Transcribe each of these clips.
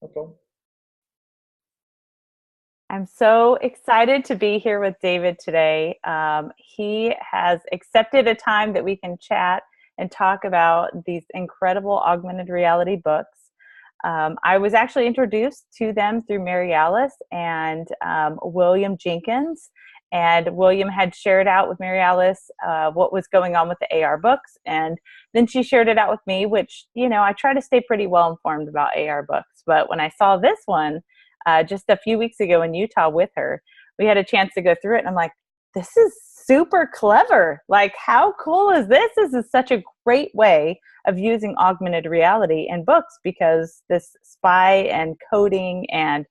No problem. I'm so excited to be here with David today. He has accepted a time that we can chat and talk about these incredible augmented reality books. I was actually introduced to them through Mary Alice and William Jenkins. And William had shared out with Mary Alice what was going on with the AR books. And then she shared it out with me, which, I try to stay pretty well informed about AR books. But when I saw this one, just a few weeks ago in Utah with her, we had a chance to go through it. And I'm like, this is super clever. Like, how cool is this? This is such a great way of using augmented reality in books, because this spy and coding and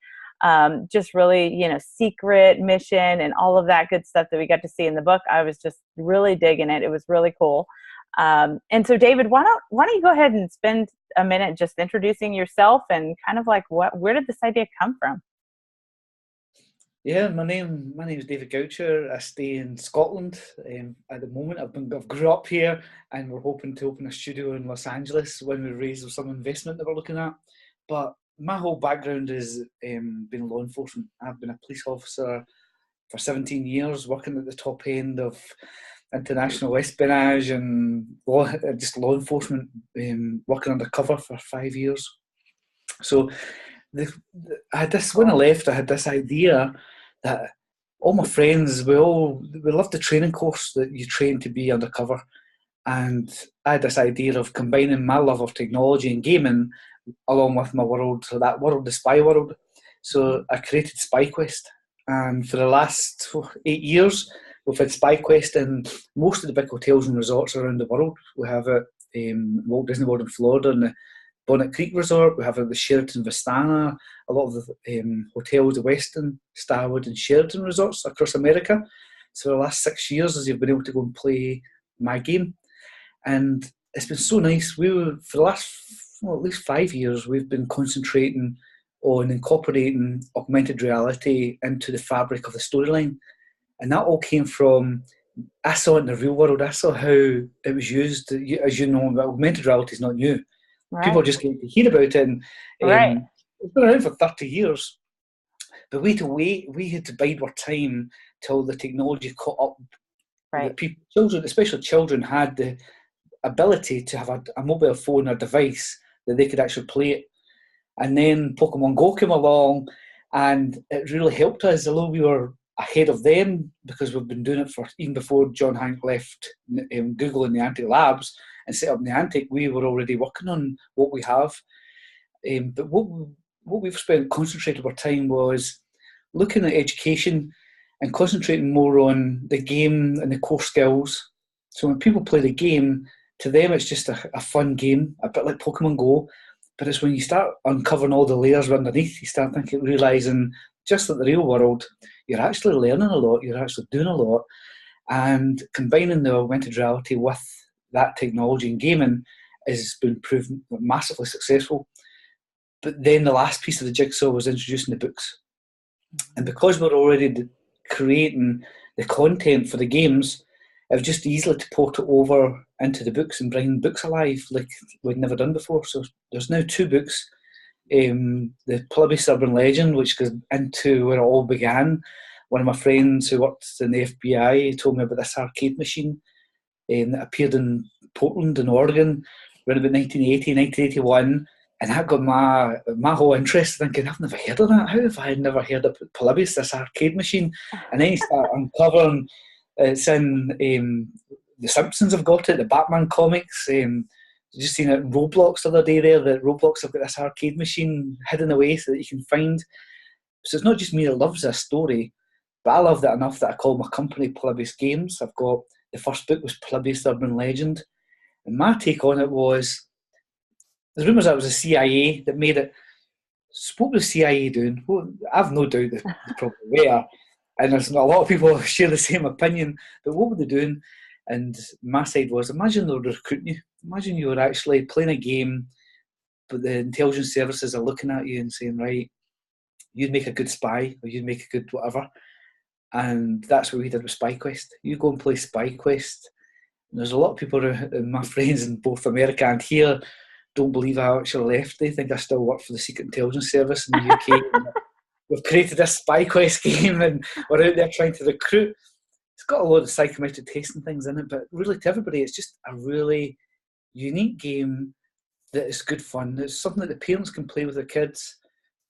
just really, secret mission and all of that good stuff that we got to see in the book, I was just really digging it. It was really cool. And so, David, why don't you go ahead and spend a minute just introducing yourself and kind of like where did this idea come from? Yeah, my name is David Goucher. I stay in Scotland at the moment. I've grew up here, and we're hoping to open a studio in Los Angeles when we raise some investment that we're looking at. But my whole background is been law enforcement. I've been a police officer for 17 years, working at the top end of international espionage and just law enforcement, working undercover for 5 years. So I had this, when I left, I had this idea that all my friends, we loved the training course that you train to be undercover. And I had this idea of combining my love of technology and gaming along with my world, so that world, the spy world. So I created SpyQuest. And for the last 8 years, we've had SpyQuest in most of the big hotels and resorts around the world. We have it Walt Disney World in Florida and the Bonnet Creek Resort. We have it at the Sheraton Vistana, a lot of the hotels, the Westin, Starwood and Sheraton resorts across America. So the last 6 years, as you've been able to go and play my game. And it's been so nice. For the last, at least 5 years, we've been concentrating on incorporating augmented reality into the fabric of the storyline. And that all came from, I saw it in the real world. I saw how it was used. As you know, augmented reality is not new. People are Right. just getting to hear about it. And Right. it's been around for 30 years. But we had to bide our time till the technology caught up. Right. Children, especially children, had the ability to have a mobile phone or device that they could actually play it. And then Pokemon Go came along, and it really helped us, although we were ahead of them because we've been doing it for even before John Hank left Google and Niantic Labs and set up Niantic. We were already working on what we have. But what we've spent concentrated our time was looking at education and concentrating more on the game and the core skills. So when people play the game, to them it's just a fun game, a bit like Pokemon Go. But it's when you start uncovering all the layers underneath, you start realising, just like the real world, you're actually learning a lot, you're actually doing a lot. And combining the augmented reality with that technology and gaming has been proven massively successful. But then the last piece of the jigsaw was introducing the books. And because we're already creating the content for the games, it was just easily to port it over into the books and bring books alive like we'd never done before. So there's now two books. The Plebis Urban Legend, which goes into where it all began. One of my friends who worked in the FBI told me about this arcade machine that appeared in Portland in Oregon around about 1980, 1981. And that got my whole interest, thinking, I've never heard of that. How have I never heard of Plebis, this arcade machine? And then you start uncovering it's in The Simpsons have got it, the Batman comics. Just seen it in Roblox the other day there, that Roblox have got this arcade machine hidden away so that you can find. So it's not just me that loves this story, but I loved it enough that I called my company Plebis Games. I've got, the first book was Plebis Urban Legend. And my take on it was, the rumours that it was the CIA that made it. So what was the CIA doing? Well, I've no doubt that they probably were. And there's a lot of people who share the same opinion. But what were they doing? And my side was, imagine they were recruiting you. Imagine you were actually playing a game, but the intelligence services are looking at you and saying, right, you'd make a good spy, or you'd make a good whatever. And that's what we did with SpyQuest. You go and play SpyQuest. And there's a lot of people, my friends in both America and here, don't believe I actually left. They think I still work for the Secret Intelligence Service in the UK. We've created this spy quest game and we're out there trying to recruit. It's got a lot of psychometric testing things in it, but really to everybody, it's just a really unique game that is good fun. It's something that the parents can play with their kids.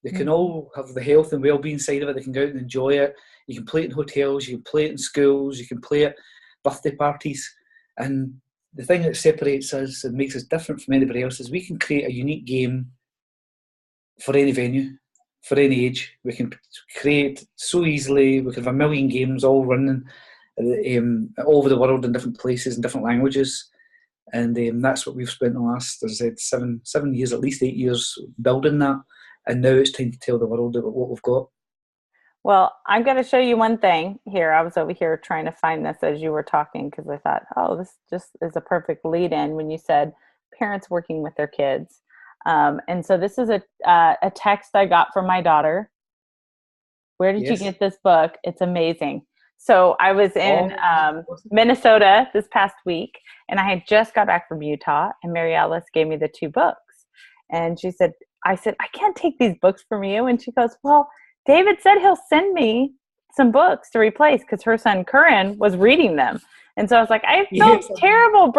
They can all have the health and well-being side of it. They can go out and enjoy it. You can play it in hotels, you can play it in schools, you can play it birthday parties. And the thing that separates us and makes us different from anybody else is we can create a unique game for any venue, for any age. We can create so easily. We can have a million games all running all over the world in different places and different languages. And that's what we've spent the last, as I said, 7 years, at least 8 years building that. And now it's time to tell the world about what we've got. Well, I'm going to show you one thing here. I was over here trying to find this as you were talking because I thought, oh, this just is a perfect lead in when you said parents working with their kids. And so this is a text I got from my daughter. Where did you get this book? It's amazing. So I was in Minnesota this past week, and I had just got back from Utah, and Mary Alice gave me the 2 books. And she said, I said, I can't take these books from you. And she goes, well, David said he'll send me some books to replace because her son Curran was reading them. And so I was like, I felt terrible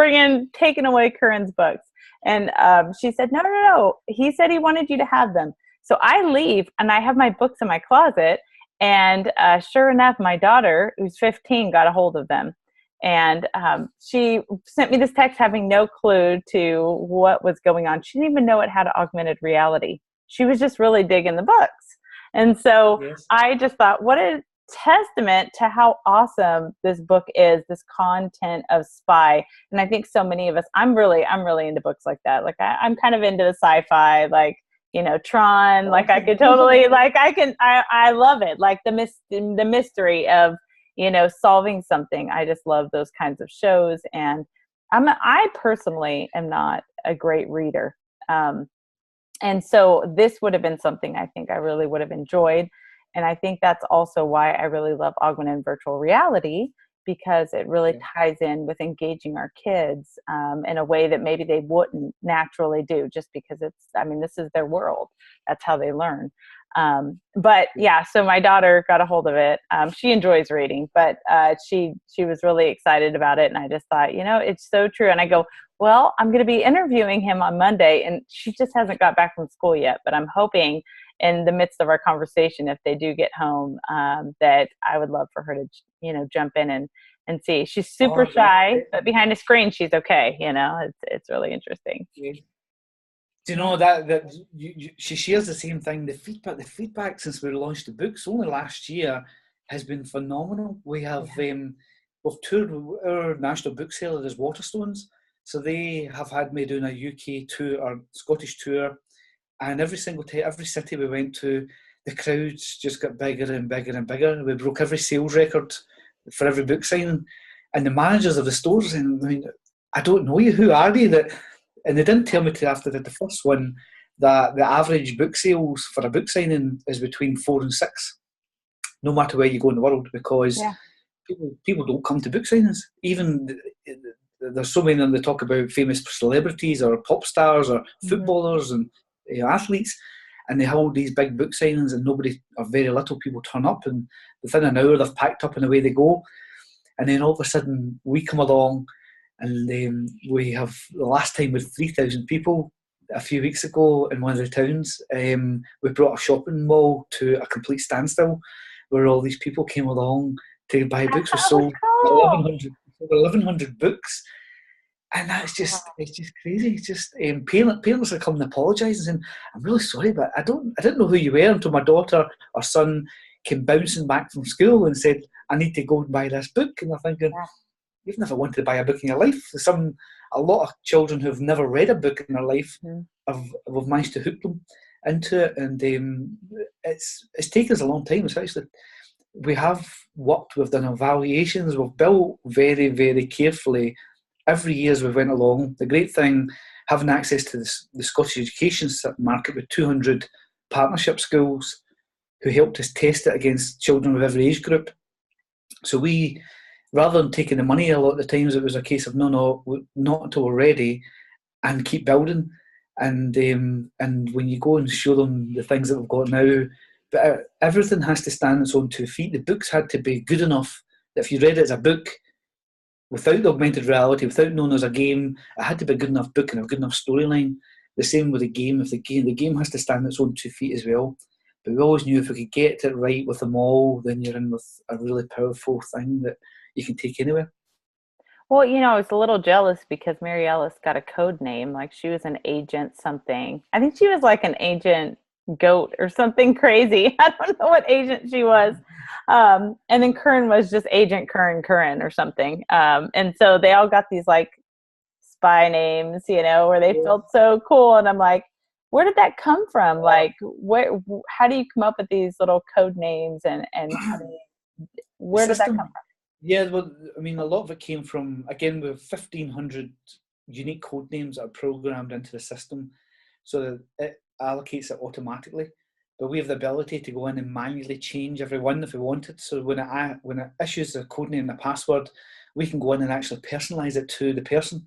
taking away Curran's books. And she said, no. He said he wanted you to have them. So I leave and I have my books in my closet. And sure enough, my daughter, who's 15, got a hold of them. And she sent me this text having no clue to what was going on. She didn't even know it had augmented reality. She was just really digging the books. And so I just thought, what a testament to how awesome this book is, this content of spy. And I think so many of us, I'm really into books like that. Like I'm kind of into the sci-fi, like, Tron, like I could totally, like I love it. Like the mystery of, solving something. I just love those kinds of shows. And I personally am not a great reader. And so this would have been something I think I really would have enjoyed. And I think that's also why I really love augmented and virtual reality, because it really ties in with engaging our kids in a way that maybe they wouldn't naturally do, just because this is their world. That's how they learn. But yeah, so my daughter got a hold of it. She enjoys reading, but she was really excited about it. And I just thought, it's so true. And I go, well, I'm going to be interviewing him on Monday, and she just hasn't got back from school yet, but I'm hoping in the midst of our conversation, if they do get home, that I would love for her to, jump in and see. She's super shy, but behind the screen, she's okay. It's really interesting. Do you know that she shares the same thing? The feedback since we launched the books only last year has been phenomenal. We have we've toured our national book seller is Waterstones, so they have had me doing a UK tour or Scottish tour, and every city we went to, the crowds just got bigger and bigger and bigger. We broke every sales record for every book signing, and the managers of the stores saying, I don't know you. Who are you? And they didn't tell me till after the first one that the average book sales for a book signing is between 4 and 6, no matter where you go in the world, because people don't come to book signings. Even there's so many of them that talk about famous celebrities or pop stars or footballers and athletes, and they have all these big book signings and nobody or very little people turn up, and within an hour they've packed up and away they go. And then all of a sudden we come along, and we have the last time with 3,000 people a few weeks ago in one of the towns. We brought a shopping mall to a complete standstill where all these people came along to buy books. We sold 1,100 books, and it's just crazy. It's just parents are coming and apologising, and I'm really sorry, but I didn't know who you were until my daughter or son came bouncing back from school and said, I need to go and buy this book. And I'm thinking, you've never wanted to buy a book in your life. A lot of children who've never read a book in their life have managed to hook them into it, and it's taken us a long time. Especially, we've done evaluations, we've built very, very carefully every year as we went along. The great thing, having access to the Scottish education market with 200 partnership schools who helped us test it against children of every age group. So we, rather than taking the money, a lot of the times it was a case of no, not until we're ready, and keep building. and when you go and show them the things that we've got now, but everything has to stand on its own 2 feet. The books had to be good enough that if you read it as a book, without the augmented reality, without knowing there's a game, it had to be a good enough book and a good enough storyline. The same with the game. If the game has to stand on its own 2 feet as well. But we always knew if we could get it right with them all, then you're in with a really powerful thing that you can take anywhere. Well, I was a little jealous because Mary Ellis got a code name. Like she was an agent something. I think she was like an agent goat or something crazy. I don't know what agent she was. And then Curran was just Agent Curran or something. And so they all got these like spy names, where they felt so cool. And I'm like, where did that come from? Like, how do you come up with these little code names and where did that come from? Yeah, well, I mean, a lot of it came from, again, we have 1,500 unique code names that are programmed into the system so that it allocates it automatically. But we have the ability to go in and manually change every one if we wanted. So when it issues a code name and a password, we can go in and actually personalize it to the person.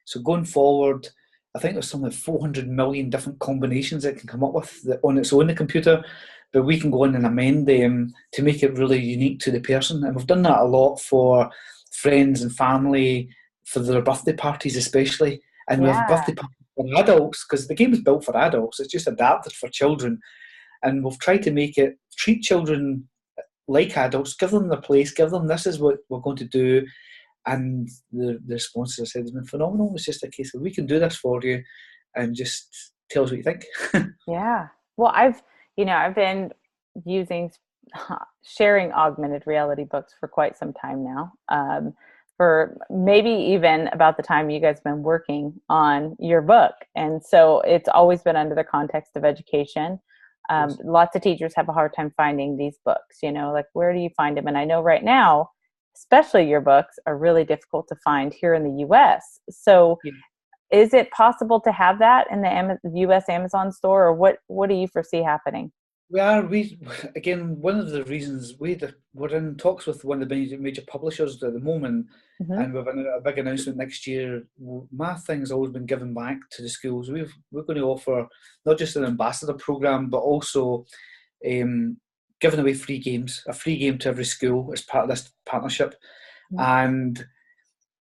So going forward, I think there's something like 400 million different combinations it can come up with on its own, the computer. But we can go in and amend them to make it really unique to the person. And we've done that a lot for friends and family, for their birthday parties especially. And we have birthday parties for adults, because the game is built for adults. It's just adapted for children. And we've tried to treat children like adults, give them their place, give them, this is what we're going to do. And the responses I said has been phenomenal. It's just a case of, we can do this for you, and just tell us what you think. Yeah. Well, I've been sharing augmented reality books for quite some time now. For maybe even about the time you guys have been working on your book. And so it's always been under the context of education. Lots of teachers have a hard time finding these books, like where do you find them? And I know right now, especially your books are really difficult to find here in the US. So is it possible to have that in the US Amazon store, or what do you foresee happening? Again, one of the reasons we're in talks with one of the major publishers at the moment, and we've a big announcement next year. My thing's always been given back to the schools. We're going to offer not just an ambassador program, but also giving away free games, a free game to every school as part of this partnership. And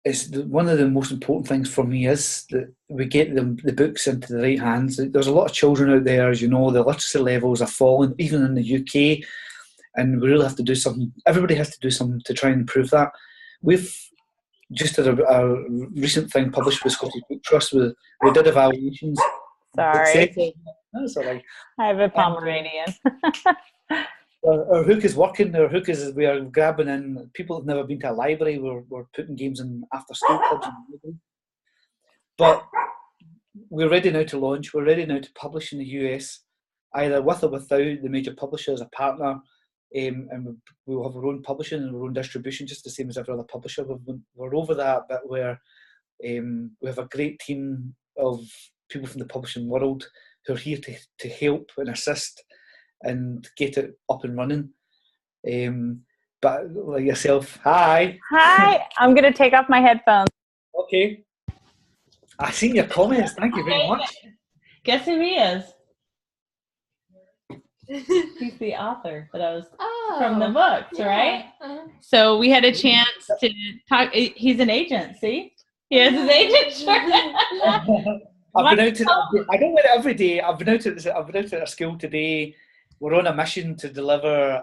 it's one of the most important things for me is that we get the books into the right hands. There's a lot of children out there, as you know, the literacy levels are falling, even in the UK, and we really have to do something. Everybody has to do something to try and improve that. We've just had a recent thing published with Scottish Book Trust. We did evaluations. Sorry. That's all right. I have a Pomeranian. Our hook is working. Our hook is we are grabbing in people who've never been to a library. We're putting games in after school clubs. But we're ready now to launch. We're ready now to publish in the US, either with or without the major publisher as a partner. And we'll have our own publishing and our own distribution, just the same as every other publisher. We're over that bit where we have a great team of people from the publishing world who are here to help and assist and get it up and running. But like yourself, hi. Hi, I'm going to take off my headphones. Okay. I seen your comments. Thank you very much. Guess who he is? He's the author that I was from the books, right? So we had a chance to talk. He's an agent. See, he has his agent shirt. I've been out to. I don't wear it every day. I've been out at a school today. We're on a mission to deliver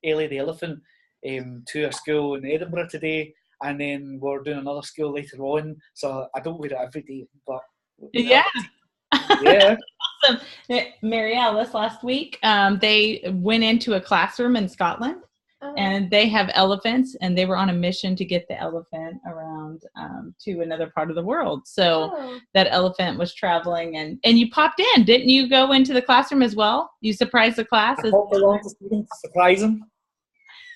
Ellie the elephant to a school in Edinburgh today, and then we're doing another school later on. So I don't wear it every day, but yeah. Awesome. Mary Alice, last week, they went into a classroom in Scotland, and they have elephants, and they were on a mission to get the elephant around to another part of the world. So that elephant was traveling, and you popped in, didn't you? Go into the classroom as well. You surprised the class. I popped along to students to surprise them,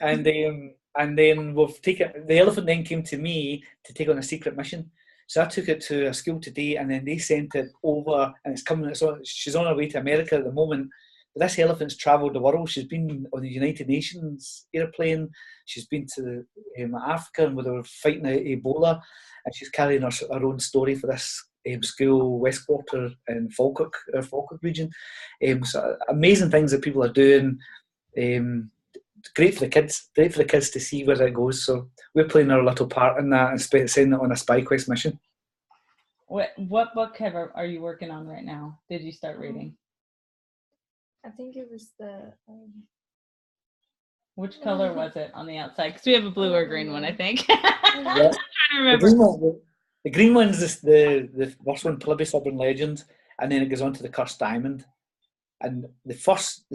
and then we've taken the elephant. Then came to me to take on a secret mission. So I took it to a school today, and then they sent it over, and it's coming. She's on her way to America at the moment. But this elephant's travelled the world. She's been on the United Nations airplane. She's been to Africa, and where they were fighting Ebola, and she's carrying her own story for this school, West Quarter in Falkirk region. So amazing things that people are doing. Great for the kids to see where it goes. So we're playing our little part in that and sending it on a spy quest mission. What book are you working on right now? Did you start reading? I think it was the. Which color was it on the outside? Because we have a blue or green one, I think. Yeah. I'm trying to remember. The green one's the first one, Plebis Urban Legend, and then it goes on to the Cursed Diamond. And the first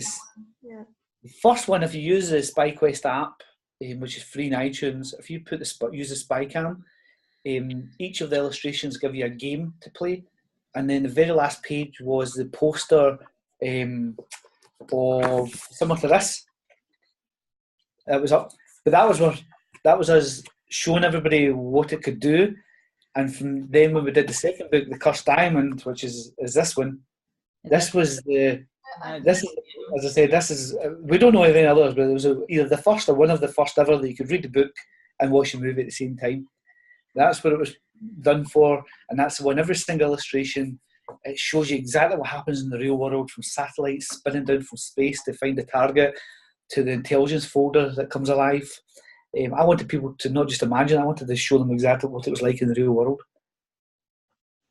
one, if you use the SpyQuest app, which is free in iTunes, if you use the SpyCam, each of the illustrations give you a game to play, and then the very last page was the poster of similar to this. It was up, but that was us showing everybody what it could do, and from then when we did the second book, the Cursed Diamond, which is this one. This was the. This is, as I said, this is. We don't know of any others, but it was either the first or one of the first ever that you could read the book and watch the movie at the same time. That's what it was done for, and that's the one. Every single illustration, it shows you exactly what happens in the real world, from satellites spinning down from space to find the target, to the intelligence folder that comes alive. I wanted people to not just imagine, I wanted to show them exactly what it was like in the real world.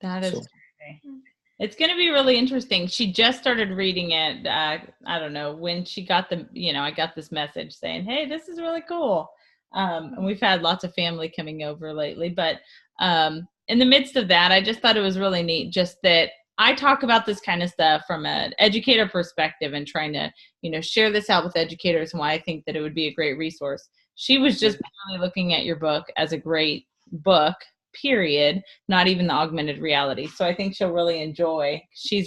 That is okay. It's going to be really interesting. She just started reading it, I don't know, when she got I got this message saying, hey, this is really cool. And we've had lots of family coming over lately. But in the midst of that, I just thought it was really neat just that I talk about this kind of stuff from an educator perspective and trying to, share this out with educators and why I think that it would be a great resource. She was just really looking at your book as a great book, period, not even the augmented reality. So I think she'll really enjoy. She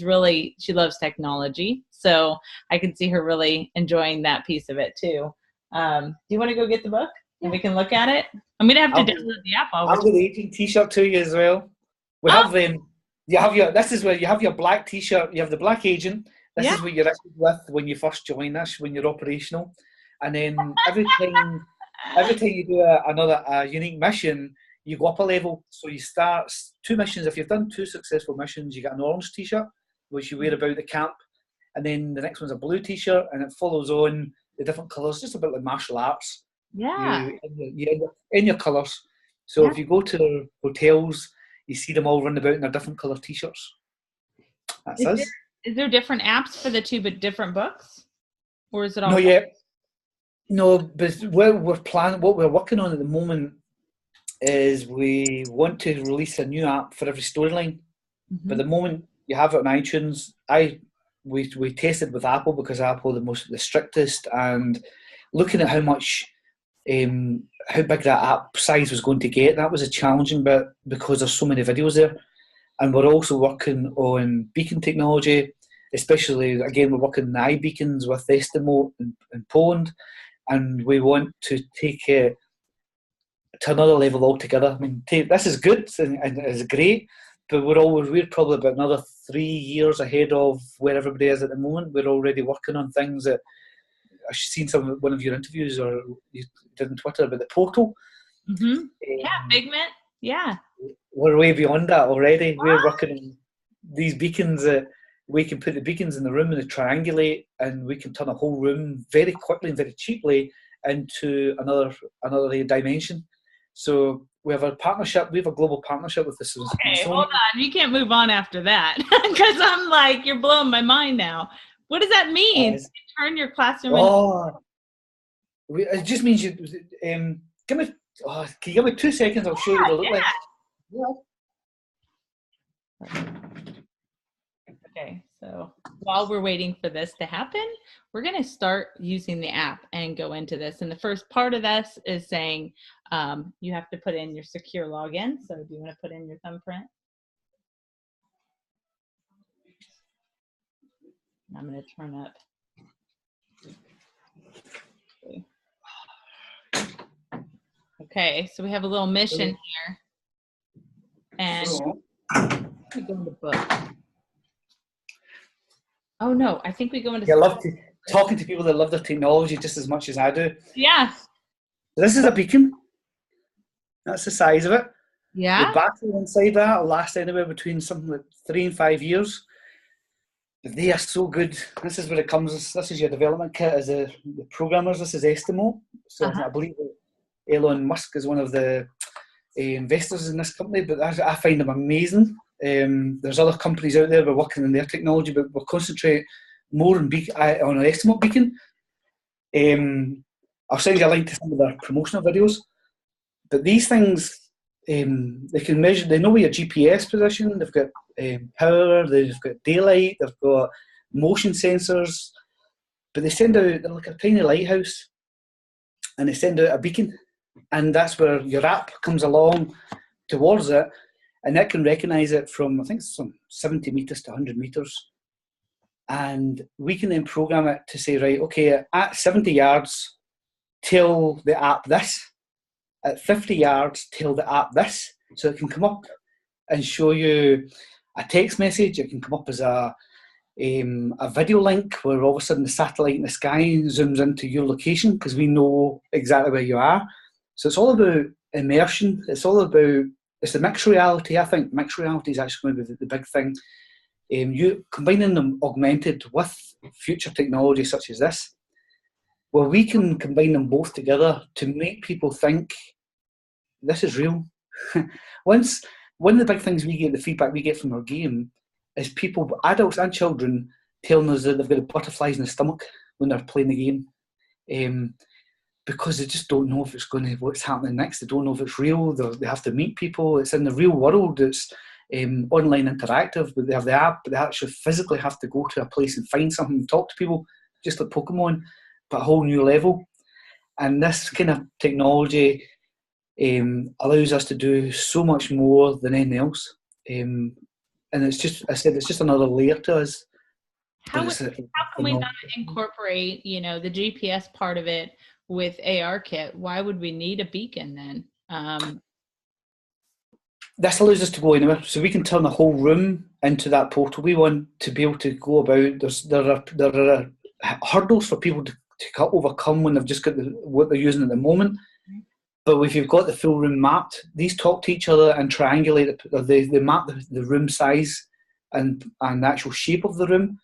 loves technology. So I can see her really enjoying that piece of it too. Do you want to go get the book and we can look at it? I'm going to have to download the app. I'll get the agent t-shirt to you as well. We have this is where you have your black t-shirt, you have the black agent. This is what you're issued with when you first join us, when you're operational. And then every time you do a unique mission, you go up a level. So you start 2 missions. If you've done 2 successful missions, you get an orange t-shirt, which you wear about the camp. And then the next one's a blue t-shirt, and it follows on the different colours, just a bit like martial arts. Yeah. In your colours. So if you go to hotels, you see them all running about in their different colour t-shirts. That's us. Is there different apps for the 2 but different books? Or is it all? No, yet. No, but what we're working on at the moment is we want to release a new app for every storyline. Mm-hmm. But at the moment you have it on iTunes. We tested with Apple because Apple the strictest, and looking at how big that app size was going to get, that was a challenging bit because there's so many videos there. And we're also working on beacon technology, especially, again, we're working on the iBeacons with Estimo in Poland, and we want to take it to another level altogether. I mean, this is good and it's great, but we're probably about another 3 years ahead of where everybody is at the moment. We're already working on things that I've seen one of your interviews or you did on Twitter about the portal. Mm-hmm. Figment. Yeah. We're way beyond that already. Wow. We're working on these beacons that we can put the beacons in the room and they triangulate, and we can turn a whole room very quickly and very cheaply into another dimension. So we have a partnership. We have a global partnership with this. Okay, hold on. You can't move on after that because I'm like, you're blowing my mind now. What does that mean? Turn your classroom it just means you give me. Can you give me 2 seconds? I'll show you what it looks like. Okay, so while we're waiting for this to happen, we're going to start using the app and go into this. And the first part of this is saying you have to put in your secure login. So do you want to put in your thumbprint? I'm going to turn up. Okay, so we have a little mission here. And we go into book. Oh no, I think we go into. I love talking to people that love their technology just as much as I do. Yeah. This is a beacon. That's the size of it. Yeah. The battery inside that will last anywhere between something like 3 and 5 years. They are so good. This is where it comes. This is your development kit as the programmers. This is Estimo. So I believe that Elon Musk is one of the investors in this company, but I find them amazing. There's other companies out there that are working on their technology, but we'll concentrate more on an Estimo beacon. I'll send you a link to some of their promotional videos. But these things, they can measure, they know where your GPS position, they've got power, they've got daylight, they've got motion sensors, but they send out, they're like a tiny lighthouse, and they send out a beacon, and that's where your app comes along towards it, and it can recognise it from, I think it's from 70 metres to 100 metres, and we can then program it to say, right, okay, at 70 yards, tell the app this, at 50 yards, tell the app this. So it can come up and show you a text message. It can come up as a video link where all of a sudden the satellite in the sky zooms into your location because we know exactly where you are. So it's all about immersion. It's the mixed reality. I think mixed reality is actually going to be the big thing. You combining them augmented with future technology such as this, well, we can combine them both together to make people think this is real. One of the big things we get, the feedback we get from our game, is people, adults and children, telling us that they've got butterflies in the stomach when they're playing the game, because they just don't know if it's what's happening next. They don't know if it's real. They have to meet people. It's in the real world. It's online interactive, but they have the app, but they actually physically have to go to a place and find something and talk to people, just like Pokemon, but a whole new level. And this kind of technology allows us to do so much more than anything else. And it's just, I said, it's just another layer to us. How can we not incorporate, the GPS part of it with ARKit? Why would we need a beacon then? This allows us to go anywhere, so we can turn the whole room into that portal. We want to be able to go about. There are hurdles for people to overcome when they've just got what they're using at the moment. But if you've got the full room mapped, these talk to each other and triangulate. They map the room size and the actual shape of the room,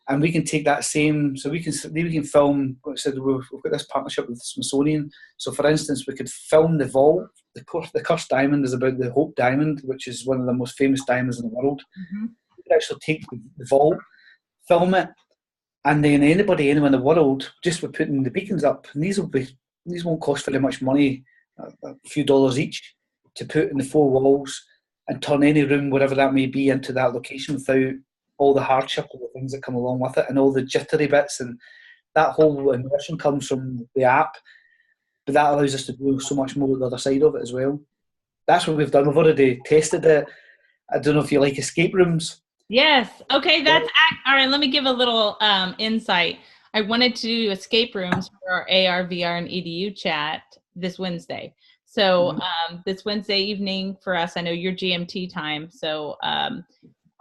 and we can take that same. So we can film. Like I said, we've got this partnership with the Smithsonian. So, for instance, we could film the vault. The cursed diamond is about the Hope Diamond, which is one of the most famous diamonds in the world. Mm-hmm. We could actually take the vault, film it, and then anywhere in the world, just by putting the beacons up, and these won't cost very much money, a few dollars each, to put in the 4 walls and turn any room, whatever that may be, into that location without all the hardship of the things that come along with it and all the jittery bits, and that whole immersion comes from the app. But that allows us to do so much more on the other side of it as well. That's what we've done. We've already tested it. I don't know if you like escape rooms. Yes. Okay. All right. Let me give a little insight. I wanted to do escape rooms for our AR, VR, and EDU chat this Wednesday. So this Wednesday evening for us, I know your GMT time. So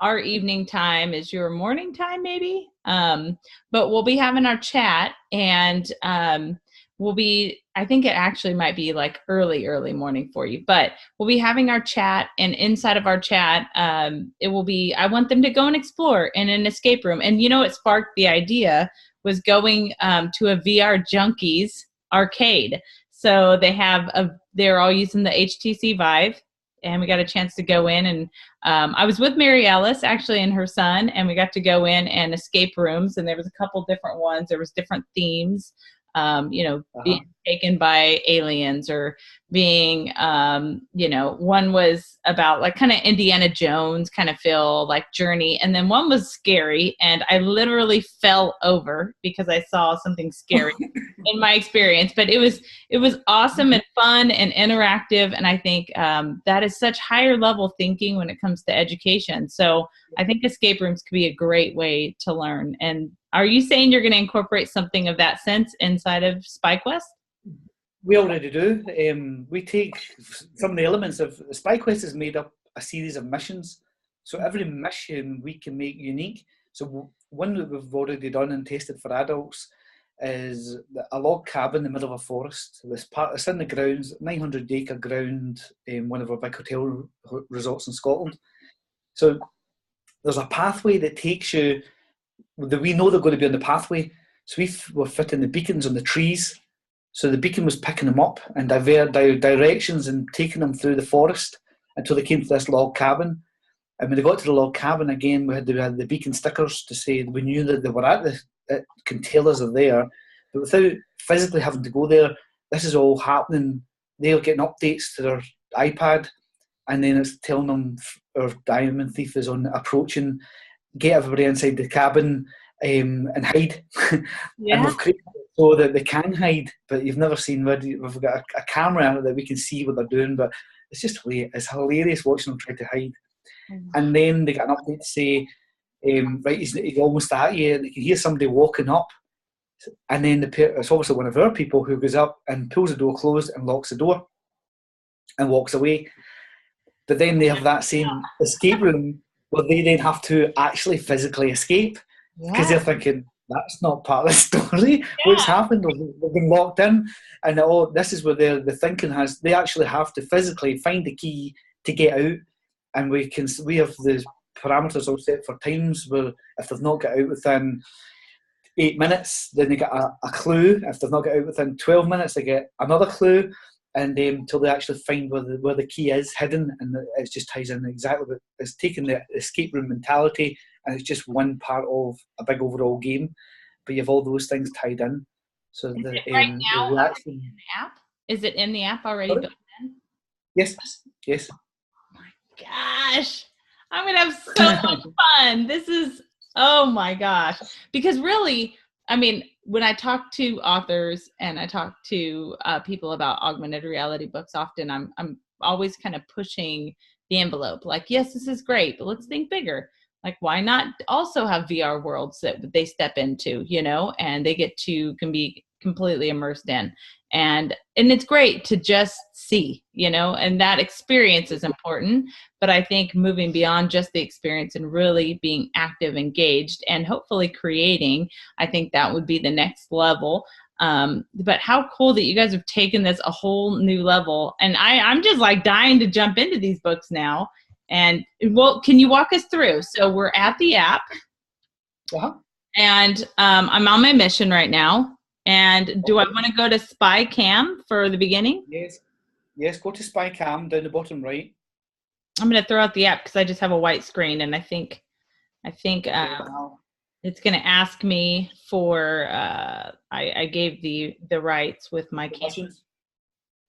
our evening time is your morning time, maybe. But we'll be having our chat, and I think it actually might be like early morning for you, but we'll be having our chat, and inside of our chat, it will be, I want them to go and explore in an escape room. And it sparked the idea was going to a VR Junkies arcade. So they're all using the HTC Vive, and we got a chance to go in, and I was with Mary Ellis actually and her son, and we got to go in and escape rooms, and there was a couple different ones. There was different themes. Being taken by aliens, or being, one was about like kind of Indiana Jones kind of feel like journey. And then one was scary, and I literally fell over because I saw something scary in my experience. But it was awesome and fun and interactive. And I think that is such higher level thinking when it comes to education. So I think escape rooms could be a great way to learn. And are you saying you're going to incorporate something of that sense inside of SpyQuest? We already do. We take some of the elements of SpyQuest is made up a series of missions. So every mission we can make unique. So one that we've already done and tested for adults is a log cabin in the middle of a forest. It's in the grounds, 900-acre ground, one of our big hotel resorts in Scotland. So there's a pathway that takes you. We know they're going to be on the pathway, so we're fitting the beacons on the trees. So the beacon was picking them up and directions and taking them through the forest until they came to this log cabin. And when they got to the log cabin again, we had the beacon stickers to say we knew that they were it can tell us they're there, but without physically having to go there. This is all happening. They're getting updates to their iPad, and then it's telling them our diamond thief is approaching. Get everybody inside the cabin and hide. Yeah. And we've created it so that they can hide, but you've never seen. We've got a camera that we can see what they're doing, but it's hilarious watching them try to hide. And then they get an update to say, right, he's almost at you. And you can hear somebody walking up, and then it's obviously one of our people who goes up and pulls the door closed and locks the door and walks away. But then they have that same escape room where they then have to actually physically escape because they're thinking, that's not part of the story. What's happened? They've been locked in. And this is where the thinking has, they actually have to physically find the key to get out. And we have the parameters all set for times where if they've not got out within 8 minutes, then they get a clue. If they've not got out within 12 minutes, they get another clue. And until they actually find where the key is hidden, and it just ties in exactly. But it's taking the escape room mentality, and it's just one part of a big overall game. But you have all those things tied in. So right now in the app? Is it in the app already built in? Yes. Oh my gosh, I'm gonna have so much fun. This is, oh my gosh, because really, I mean, when I talk to authors and I talk to people about augmented reality books, often I'm always kind of pushing the envelope. Like, yes, this is great, but let's think bigger. Like, why not also have VR worlds that they step into, and they can be completely immersed in. And it's great to just see, and that experience is important. But I think moving beyond just the experience and really being active, engaged, and hopefully creating, I think that would be the next level. But how cool that you guys have taken this a whole new level. And I'm just like dying to jump into these books now. And well, can you walk us through? So we're at the app, and I'm on my mission right now. And do I want to go to Spy Cam for the beginning? Yes, go to Spy Cam down the bottom right. I'm going to throw out the app because I just have a white screen, and I think it's going to ask me for. I gave the rights with my camera.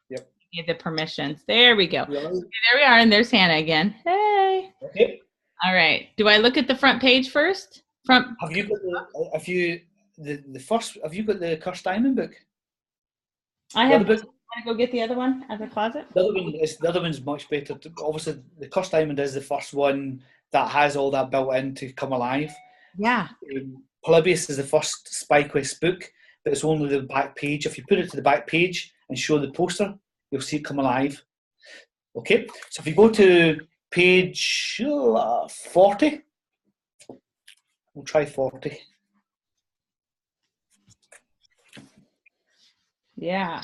Yep. The permissions. There we go. Yeah. Okay, there we are, and there's Hannah again. Hey. Okay. All right. Do I look at the front page first? Have you got the first? Have you got the Cursed Diamond book? I have. Want to go get the other one out of the closet? The other one's much better. Obviously, the Cursed Diamond is the first one that has all that built in to come alive. Yeah. Polybius is the first Spy Quest book, but it's only the back page. If you put it to the back page and show the poster, you'll see it come alive. Okay, so if you go to page 40, we'll try 40. Yeah.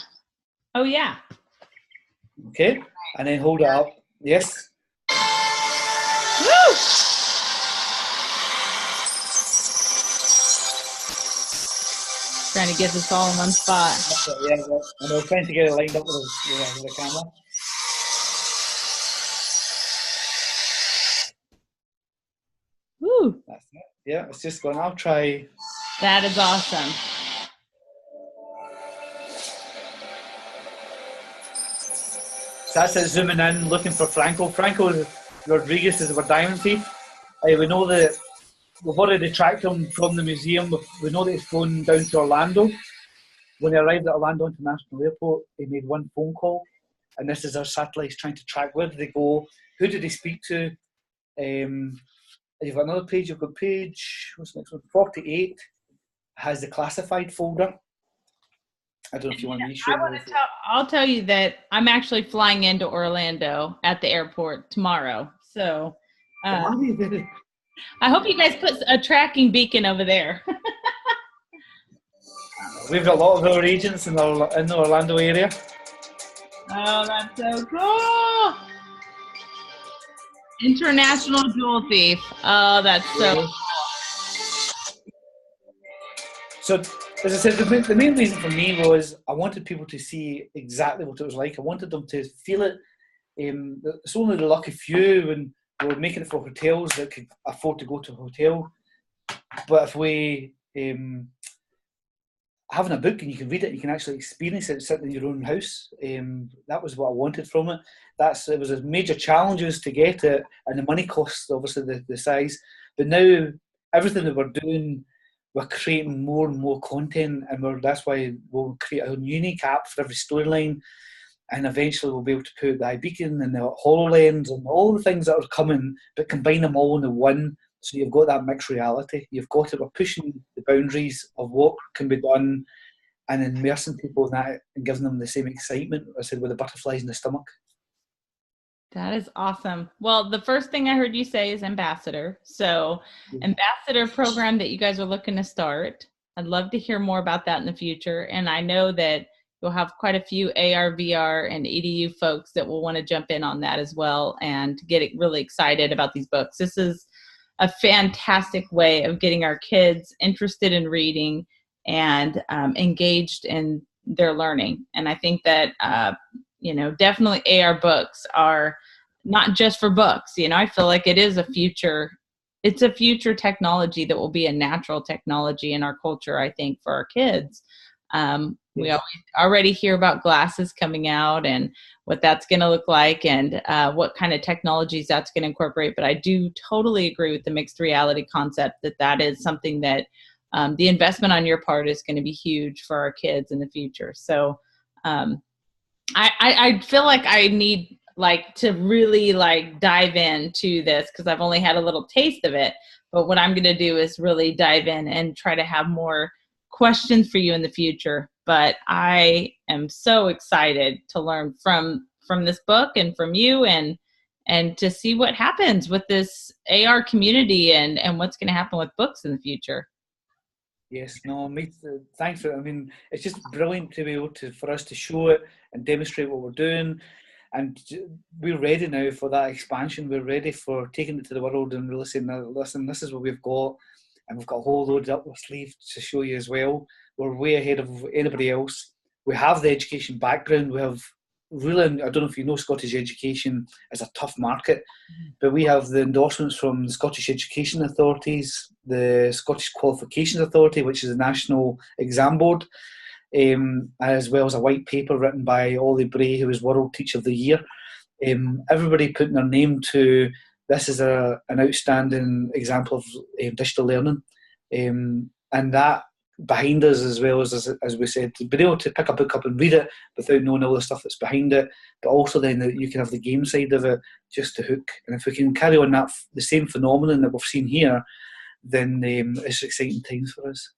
Oh, yeah. Okay, and then hold it up. Yes. Woo! Trying to get this all in one spot. Yeah, and I was trying to get it lined up with the camera. Woo! That's it. Yeah, it's just going. I'll try. That is awesome. So that's it, zooming in, looking for Franco. Franco Rodriguez is our diamond thief. We know that we've already tracked him from the museum. We know that he's going down to Orlando. When he arrived at Orlando International Airport, he made one phone call, and this is our satellites trying to track where did they go, who did he speak to. You've got another page. You've got page, what's the next one? 48 has the classified folder. I don't know if you want to show me. I'll tell you that I'm actually flying into Orlando at the airport tomorrow. So I hope you guys put a tracking beacon over there. We've got a lot of our agents in the Orlando area. Oh, that's so cool. International Jewel Thief. Oh, that's so cool. So, as I said, the main reason for me was I wanted people to see exactly what it was like. I wanted them to feel it. It's only the lucky few when we were making it for hotels that could afford to go to a hotel. But if we having a book and you can read it, you can actually experience it sitting in your own house. That was what I wanted from it. It was a major challenges to get it, and the money costs obviously the size. But now everything that we're doing, we're creating more and more content, and that's why we'll create a unique app for every storyline, and eventually we'll be able to put the iBeacon and the HoloLens and all the things that are coming, but combine them all into one. So you've got that mixed reality. We're pushing the boundaries of what can be done and immersing people in that and giving them the same excitement, I said, with the butterflies in the stomach. That is awesome. Well, the first thing I heard you say is ambassador. So ambassador program that you guys are looking to start. I'd love to hear more about that in the future. And I know that you'll have quite a few AR, VR, and EDU folks that will want to jump in on that as well and get really excited about these books. This is a fantastic way of getting our kids interested in reading and engaged in their learning. And I think that, definitely AR books are not just for books. I feel like it's a future technology that will be a natural technology in our culture, I think, for our kids. We already hear about glasses coming out and what that's going to look like and what kind of technologies that's going to incorporate. But I do totally agree with the mixed reality concept that is something that the investment on your part is going to be huge for our kids in the future. So I feel like I need to really dive into this because I've only had a little taste of it. But what I'm going to do is really dive in and try to have more questions for you in the future. But I am so excited to learn from this book and from you and to see what happens with this AR community and what's going to happen with books in the future. Yes, no, thanks for it. I mean, it's just brilliant to be able for us to show it and demonstrate what we're doing. And we're ready now for that expansion. We're ready for taking it to the world and really saying, listen, this is what we've got. And we've got a whole load up our sleeve to show you as well. We're way ahead of anybody else. We have the education background. We have really, I don't know if you know, Scottish education is a tough market, but we have the endorsements from the Scottish Education Authorities, the Scottish Qualifications Authority, which is the national exam board, as well as a white paper written by Ollie Bray, who was World Teacher of the Year. Everybody putting their name to this is an outstanding example of digital learning, and that behind us, as well as we said, being able to pick a book up and read it without knowing all the stuff that's behind it, but also then that you can have the game side of it just to hook. And if we can carry on the same phenomenon that we've seen here, then it's exciting times for us.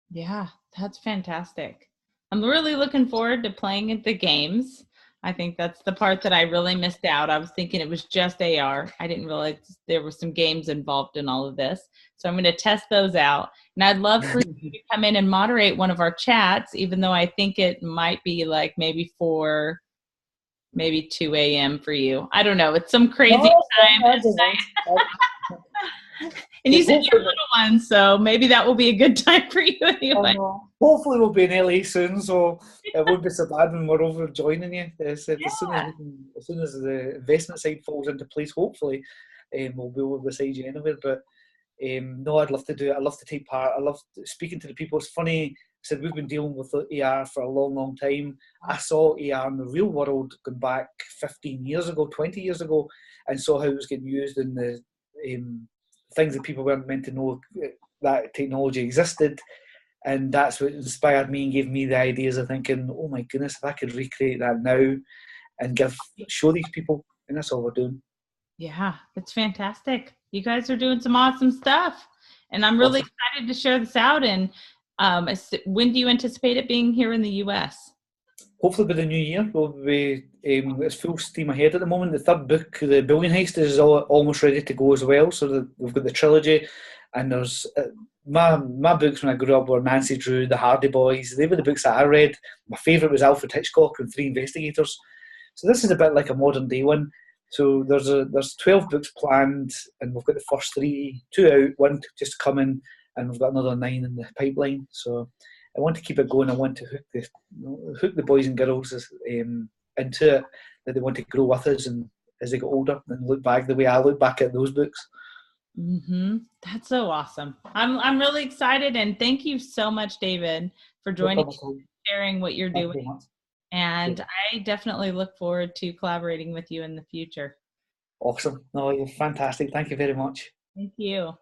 Yeah, that's fantastic. I'm really looking forward to playing the games. I think that's the part that I really missed out. I was thinking it was just AR. I didn't realize there were some games involved in all of this. So I'm going to test those out. And I'd love for you to come in and moderate one of our chats, even though I think it might be maybe 2 a.m. for you. I don't know. It's some crazy time. And you said you're a little one, so maybe that will be a good time for you anyway. Hopefully we'll be in LA soon, so it won't be so bad when we're over joining you. As soon as the investment side falls into place, hopefully we'll be over beside you anywhere. But no, I'd love to do it. I'd love to take part. I love speaking to the people. It's funny, I said we've been dealing with AR for a long, long time. I saw AR in the real world going back 15 years ago, 20 years ago, and saw how it was getting used in the things that people weren't meant to know that technology existed. And that's what inspired me and gave me the ideas of thinking, oh my goodness, if I could recreate that now and show these people, and that's all we're doing. Yeah, it's fantastic. You guys are doing some awesome stuff. And I'm really excited to share this out. And when do you anticipate it being here in the US? Hopefully by the new year. We'll be it's full steam ahead at the moment. The third book, The Billion Heist, is almost ready to go as well. So we've got the trilogy, and there's my books when I grew up were Nancy Drew, The Hardy Boys. They were the books that I read. My favourite was Alfred Hitchcock and Three Investigators. So this is a bit like a modern day one. So there's 12 books planned, and we've got the first 3, 2 out, 1 just coming, and we've got another 9 in the pipeline. So I want to keep it going. I want to hook the boys and girls into it, that they want to grow with us and as they get older and look back the way I look back at those books. That's so awesome. I'm really excited, and thank you so much, David, for joining me, sharing what you're doing. And I definitely look forward to collaborating with you in the future. Awesome. No, you're fantastic. Thank you very much. Thank you.